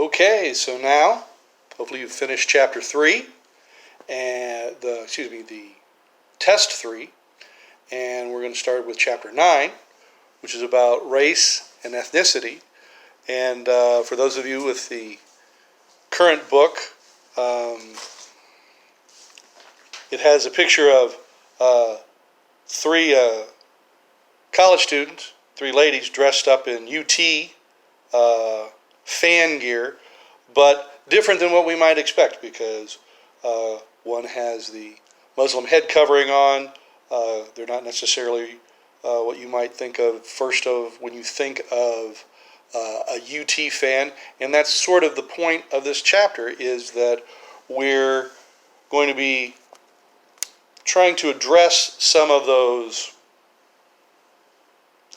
Okay, so now, hopefully you've finished chapter 3, and the test 3, and we're going to start with chapter 9, which is about race and ethnicity. And for those of you with the current book, it has a picture of three college students, three ladies dressed up in UT fan gear, but different than what we might expect because one has the Muslim head covering on. They're not necessarily what you might think of first of when you think of a UT fan, and that's sort of the point of this chapter, is that we're going to be trying to address some of those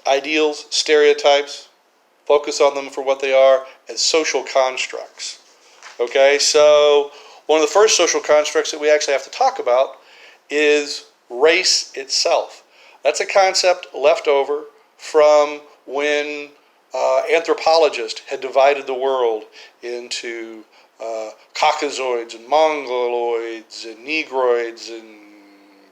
ideals, stereotypes, focus on them for what they are as social constructs. Okay, so one of the first social constructs that we actually have to talk about is race itself. That's a concept left over from when anthropologists had divided the world into Caucasoids and Mongoloids and Negroids and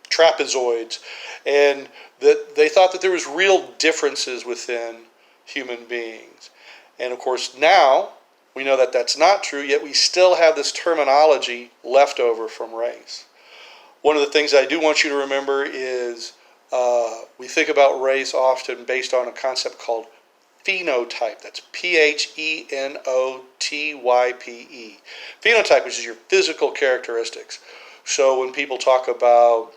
Trapezoids, and that they thought that there was real differences within human beings. And of course now we know that that's not true, yet we still have this terminology left over from race. One of the things I do want you to remember is we think about race often based on a concept called phenotype. That's Phenotype. Phenotype, which is your physical characteristics. So when people talk about,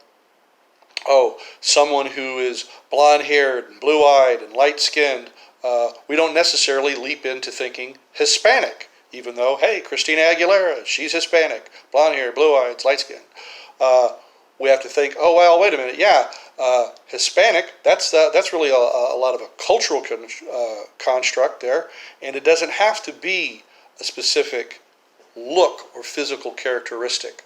someone who is blonde-haired and blue-eyed and light-skinned, we don't necessarily leap into thinking Hispanic, even though, hey, Christina Aguilera, she's Hispanic, blonde-haired, blue-eyed, light-skinned. We have to think, wait a minute, Hispanic, that's really a lot of a cultural construct there, and it doesn't have to be a specific look or physical characteristic.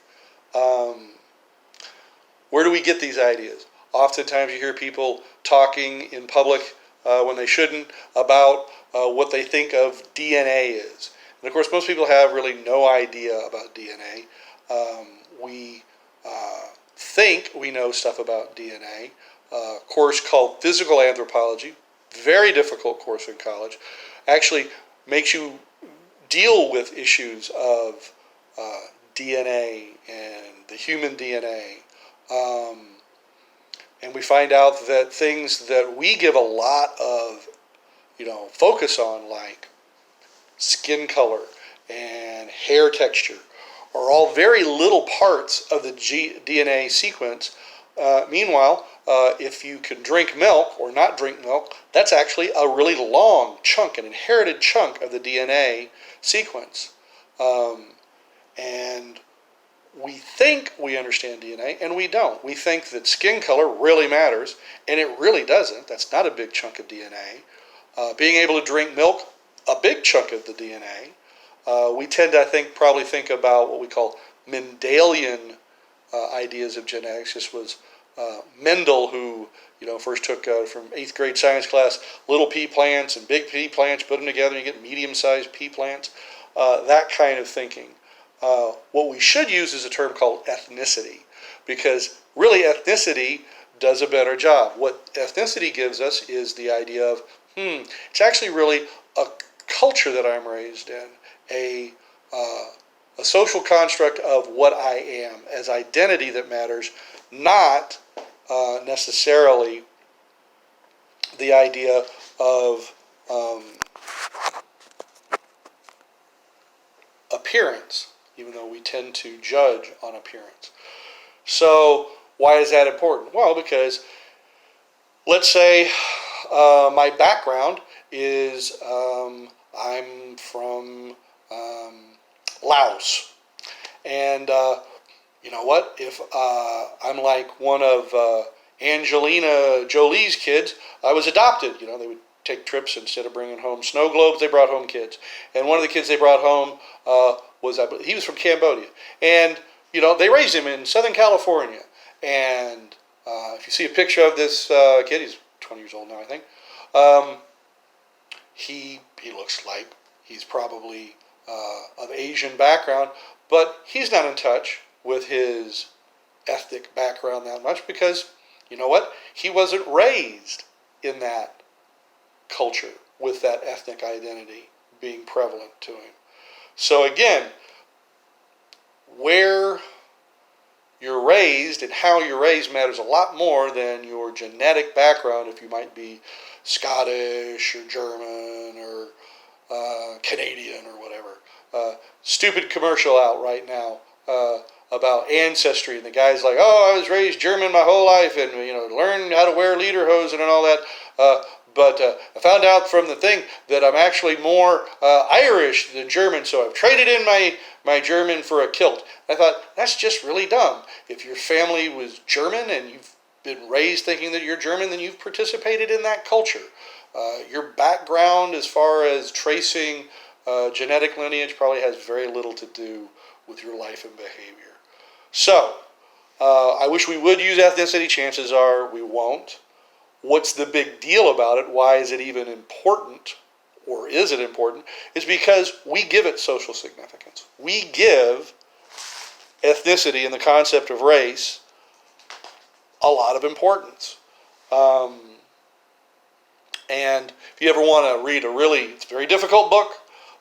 Where do we get these ideas? Oftentimes you hear people talking in public when they shouldn't about what they think of DNA is. And of course most people have really no idea about DNA. We think we know stuff about DNA. A course called Physical Anthropology, very difficult course in college, actually makes you deal with issues of DNA and the human DNA. And we find out that things that we give a lot of, focus on, like skin color and hair texture, are all very little parts of the DNA sequence. Meanwhile, if you can drink milk or not drink milk, that's actually a really long chunk, an inherited chunk of the DNA sequence. And we think we understand DNA, and we don't. We think that skin color really matters, and it really doesn't. That's not a big chunk of DNA. Being able to drink milk, a big chunk of the DNA. We tend to, probably think about what we call Mendelian ideas of genetics. This was Mendel who, first took from 8th grade science class little pea plants and big pea plants, put them together, and you get medium-sized pea plants. That kind of thinking. What we should use is a term called ethnicity, because really ethnicity does a better job. What ethnicity gives us is the idea of, it's actually really a culture that I'm raised in, a social construct of what I am as identity that matters, not necessarily the idea of appearance, even though we tend to judge on appearance. So why is that important? Well, because let's say my background is I'm from Laos, and you know what? If I'm like one of Angelina Jolie's kids, I was adopted. They would take trips. Instead of bringing home snow globes, they brought home kids. And one of the kids they brought home he was from Cambodia, and they raised him in Southern California. And if you see a picture of this kid, he's 20 years old now, I think. He looks like he's probably of Asian background, but he's not in touch with his ethnic background that much because, you know what, he wasn't raised in that culture with that ethnic identity being prevalent to him. So again, where you're raised and how you're raised matters a lot more than your genetic background, if you might be Scottish or German or Canadian or whatever. Stupid commercial out right now about ancestry, and the guy's like, "Oh, I was raised German my whole life, and learned how to wear lederhosen and all that. But I found out from the thing that I'm actually more Irish than German, so I've traded in my German for a kilt." I thought, that's just really dumb. If your family was German and you've been raised thinking that you're German, then you've participated in that culture. Your background as far as tracing genetic lineage probably has very little to do with your life and behavior. So, I wish we would use ethnicity. Chances are we won't. What's the big deal about it? Why is it even important? Or is it important? Is because we give it social significance. We give ethnicity and the concept of race a lot of importance. And if you ever want to read it's a very difficult book,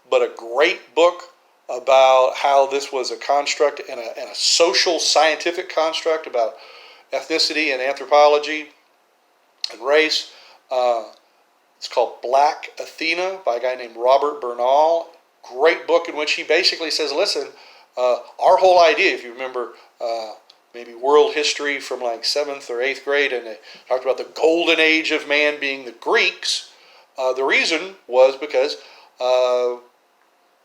but a great book about how this was a construct and a social scientific construct about ethnicity and anthropology and race. It's called Black Athena by a guy named Robert Bernal. Great book in which he basically says, listen, our whole idea, if you remember maybe world history from like 7th or 8th grade, and they talked about the golden age of man being the Greeks, the reason was because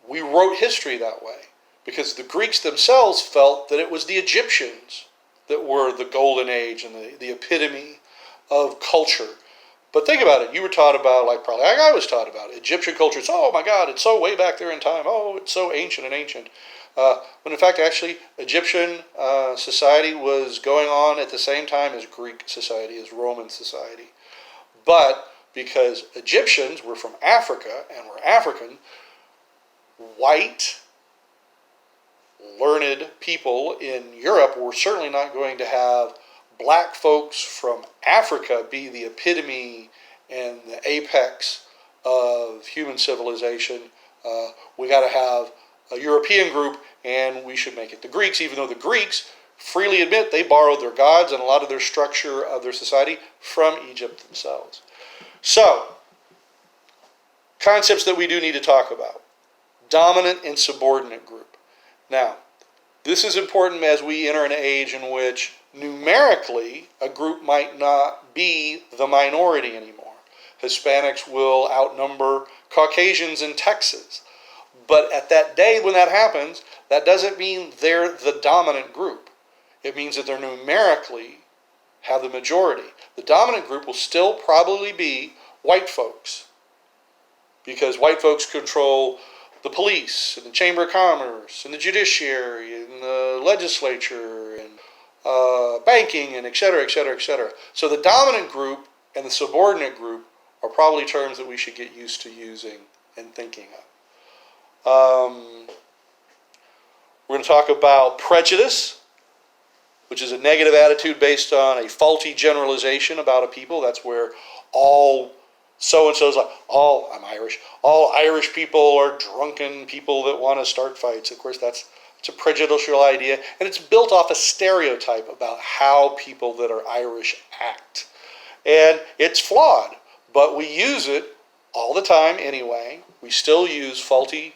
we wrote history that way. Because the Greeks themselves felt that it was the Egyptians that were the golden age and the epitome of culture. But think about it. You were taught about, probably like I was taught about, Egyptian culture. It's, oh my God, it's so way back there in time. Oh, it's so ancient and ancient. When in fact, actually, Egyptian society was going on at the same time as Greek society, as Roman society. But because Egyptians were from Africa and were African, white, learned people in Europe were certainly not going to have black folks from Africa be the epitome and the apex of human civilization. We got to have a European group, and we should make it the Greeks, even though the Greeks freely admit they borrowed their gods and a lot of their structure of their society from Egypt themselves. So, concepts that we do need to talk about. Dominant and subordinate group. Now, this is important as we enter an age in which numerically a group might not be the minority anymore. Hispanics will outnumber Caucasians in Texas. But at that day when that happens, that doesn't mean they're the dominant group. It means that they're numerically have the majority. The dominant group will still probably be white folks, because white folks control the police and the Chamber of Commerce and the judiciary and the legislature and banking and et cetera, et cetera, et cetera. So the dominant group and the subordinate group are probably terms that we should get used to using and thinking of. We're going to talk about prejudice, which is a negative attitude based on a faulty generalization about a people. That's where all so-and-so's like, I'm Irish. All Irish people are drunken people that want to start fights. Of course, it's a prejudicial idea, and it's built off a stereotype about how people that are Irish act. And it's flawed, but we use it all the time anyway. We still use faulty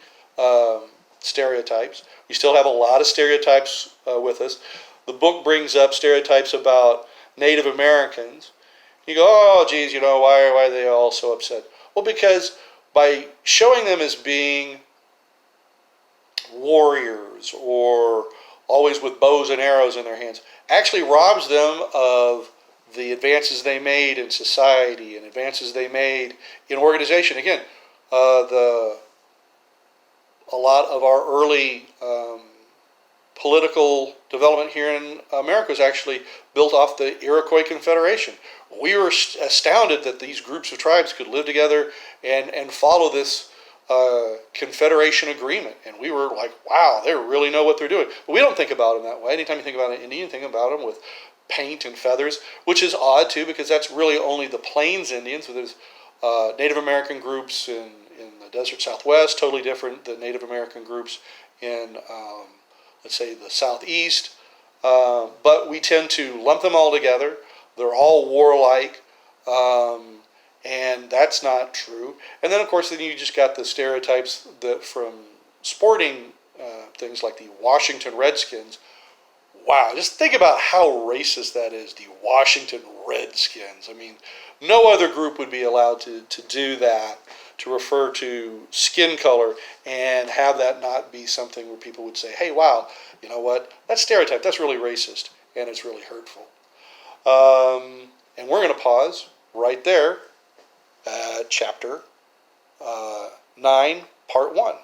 stereotypes. We still have a lot of stereotypes with us. The book brings up stereotypes about Native Americans. You go, oh, geez, why are they all so upset? Well, because by showing them as being warriors or always with bows and arrows in their hands actually robs them of the advances they made in society and advances they made in organization. Again, a lot of our early political development here in America is actually built off the Iroquois Confederation. We were astounded that these groups of tribes could live together and follow this Confederation agreement, and we were like, wow, they really know what they're doing. But we don't think about them that way. Anytime you think about an Indian, you think about them with paint and feathers, which is odd too, because that's really only the Plains Indians. So there's Native American groups in the desert Southwest, totally different than Native American groups in, let's say, the Southeast. But we tend to lump them all together. They're all warlike. And that's not true. And then, of course, then you just got the stereotypes that from sporting things like the Washington Redskins. Wow, just think about how racist that is, the Washington Redskins. I mean, no other group would be allowed to do that, to refer to skin color and have that not be something where people would say, hey, wow, you know what, that stereotype, that's really racist and it's really hurtful. And we're going to pause right there. Chapter 9, Part 1.